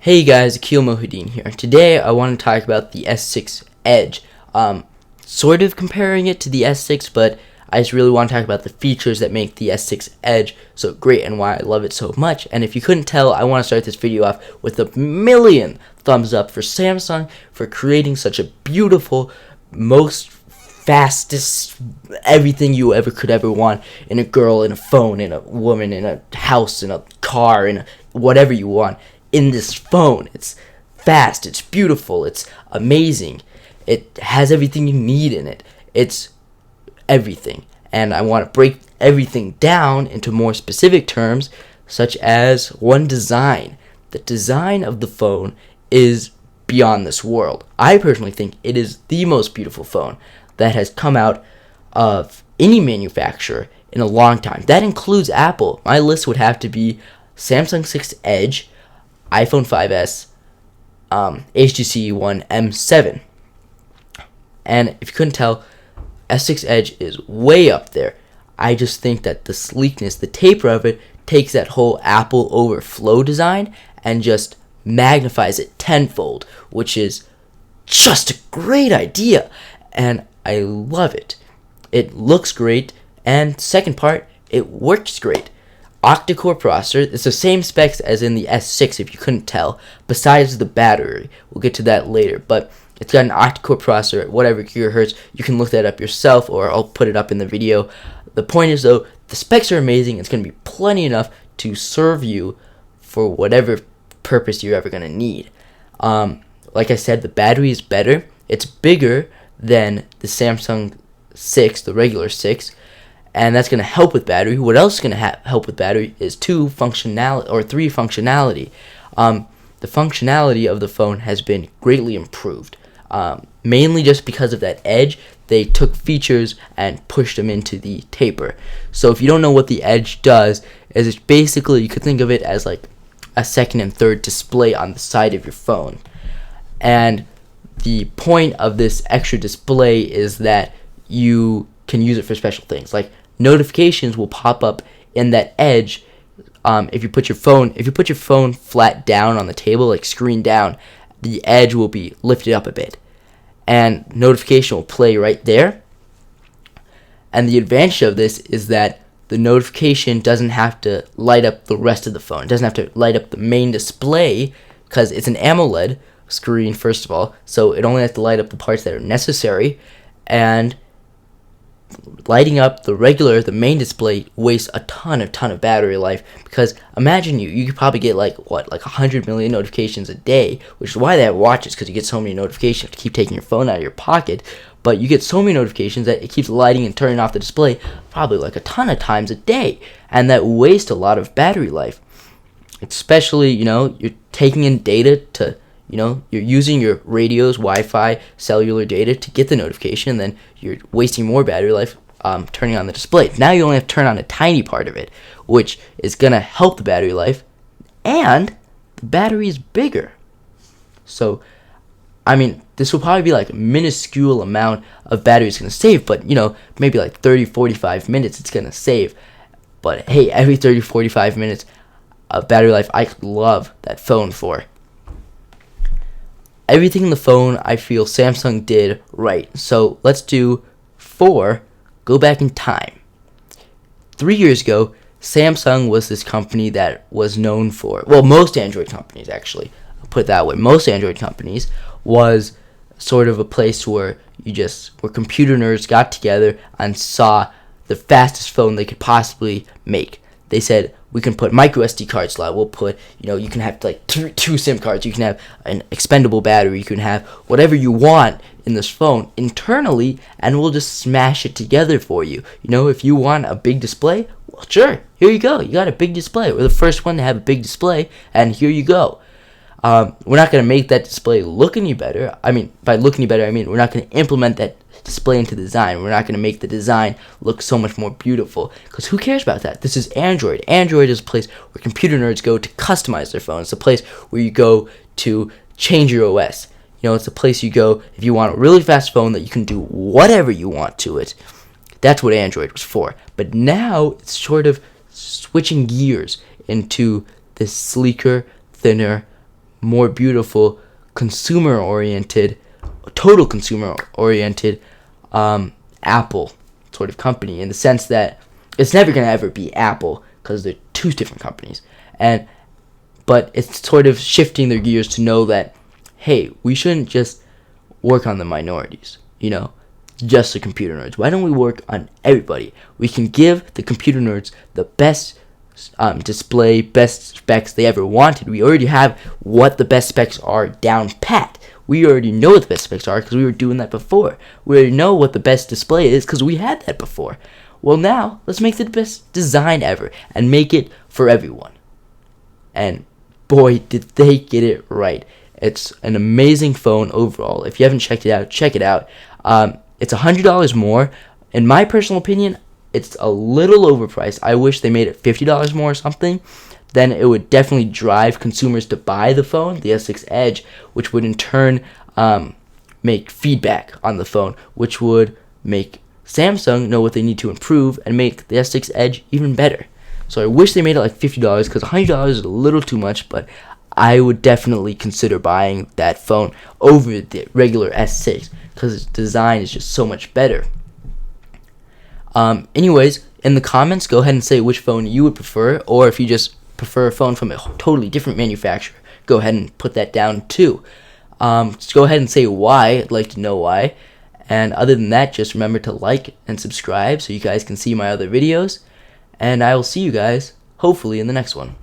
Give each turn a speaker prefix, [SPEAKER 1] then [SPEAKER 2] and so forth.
[SPEAKER 1] Hey guys, Akil Mohideen here. Today I want to talk about the S6 Edge. Sort of comparing it to the S6, but I just really want to talk about the features that make the S6 Edge so great and why I love it so much. And if you couldn't tell, I want to start this video off with a million thumbs up for Samsung for creating such a beautiful, most fastest everything you could ever want in a girl, in a phone, in a woman, in a house, in a car, in whatever you want. In this phone, it's fast, it's beautiful, it's amazing, it has everything you need in it. It's everything, and I want to break everything down into more specific terms, such as one, design. The design of the phone is beyond this world. I personally think it is the most beautiful phone that has come out of any manufacturer in a long time. That includes Apple. My list would have to be Samsung 6 Edge, iPhone 5S, HTC One M7. And if you couldn't tell, S6 Edge is way up there. I just think that the sleekness, the taper of it, takes that whole Apple overflow design and just magnifies it tenfold, which is just a great idea. And I love it. It looks great, and second part, it works great. Octa-core processor. It's the same specs as in the S6 if you couldn't tell, besides the battery. We'll get to that later, but it's got an octa-core processor at whatever gigahertz. You can look that up yourself, or I'll put it up in the video. The point is, though, the specs are amazing. It's going to be plenty enough to serve you for whatever purpose you're ever going to need. Like I said, the battery is better. It's bigger than the Samsung 6, the regular 6. And that's going to help with battery. What else is going to help with battery is three functionality. The functionality of the phone has been greatly improved, mainly just because of that Edge. They took features and pushed them into the taper. So if you don't know what the Edge does, is it's basically, you could think of it as like a second and third display on the side of your phone. And the point of this extra display is that you can use it for special things, like notifications will pop up in that Edge. If you put your phone flat down on the table, like screen down, the Edge will be lifted up a bit, and notification will play right there. And the advantage of this is that the notification doesn't have to light up the rest of the phone. It doesn't have to light up the main display because it's an AMOLED screen, first of all, so it only has to light up the parts that are necessary. And lighting up the main display wastes a ton of battery life, because imagine you could probably get like 100 million notifications a day, which is why they have watches, because you get so many notifications to keep taking your phone out of your pocket. But you get so many notifications that it keeps lighting and turning off the display probably like a ton of times a day, and that wastes a lot of battery life. Especially, you're taking in data to, you're using your radios, Wi-Fi, cellular data to get the notification, and then you're wasting more battery life turning on the display. Now you only have to turn on a tiny part of it, which is going to help the battery life, and the battery is bigger. So, this will probably be like a minuscule amount of battery it's going to save, but, maybe like 30, 45 minutes it's going to save. But, hey, every 30, 45 minutes of battery life, I love that phone for. Everything in the phone, I feel Samsung did right. So let's do 4, go back in time. 3 years ago, Samsung was this company that was known for, well, most Android companies actually, I'll put it that way. Most Android companies was sort of a place where where computer nerds got together and saw the fastest phone they could possibly make. They said, we can put micro SD card slot. We'll put, you can have like two SIM cards. You can have an expendable battery. You can have whatever you want in this phone internally, and we'll just smash it together for you. If you want a big display, well, sure, here you go. You got a big display. We're the first one to have a big display, and here you go. We're not going to make that display look any better. By look any better, we're not going to implement that display into the design. We're not going to make the design look so much more beautiful, because who cares about that? This is Android. Android is a place where computer nerds go to customize their phone. It's a place where you go to change your OS. It's a place you go if you want a really fast phone that you can do whatever you want to it. That's what Android was for. But now it's sort of switching gears into this sleeker, thinner, more beautiful, consumer-oriented, total consumer-oriented Apple sort of company, in the sense that it's never going to ever be Apple because they're two different companies. But it's sort of shifting their gears to know that, hey, we shouldn't just work on the minorities, just the computer nerds. Why don't we work on everybody? We can give the computer nerds the best display, best specs they ever wanted. We already have what the best specs are down pat. We already know what the best specs are because we were doing that before. We already know what the best display is because we had that before. Well, now, let's make the best design ever and make it for everyone. And boy, did they get it right. It's an amazing phone overall. If you haven't checked it out, check it out. It's $100 more. In my personal opinion, it's a little overpriced. I wish they made it $50 more or something. Then it would definitely drive consumers to buy the phone, the S6 Edge, which would in turn make feedback on the phone, which would make Samsung know what they need to improve and make the S6 Edge even better. So I wish they made it like $50 because $100 is a little too much, but I would definitely consider buying that phone over the regular S6 because its design is just so much better. Anyways, in the comments, go ahead and say which phone you would prefer, or if you just prefer a phone from a totally different manufacturer, go ahead and put that down too. Just go ahead and say why. I'd like to know why. And other than that, just remember to like and subscribe so you guys can see my other videos. And I will see you guys, hopefully, in the next one.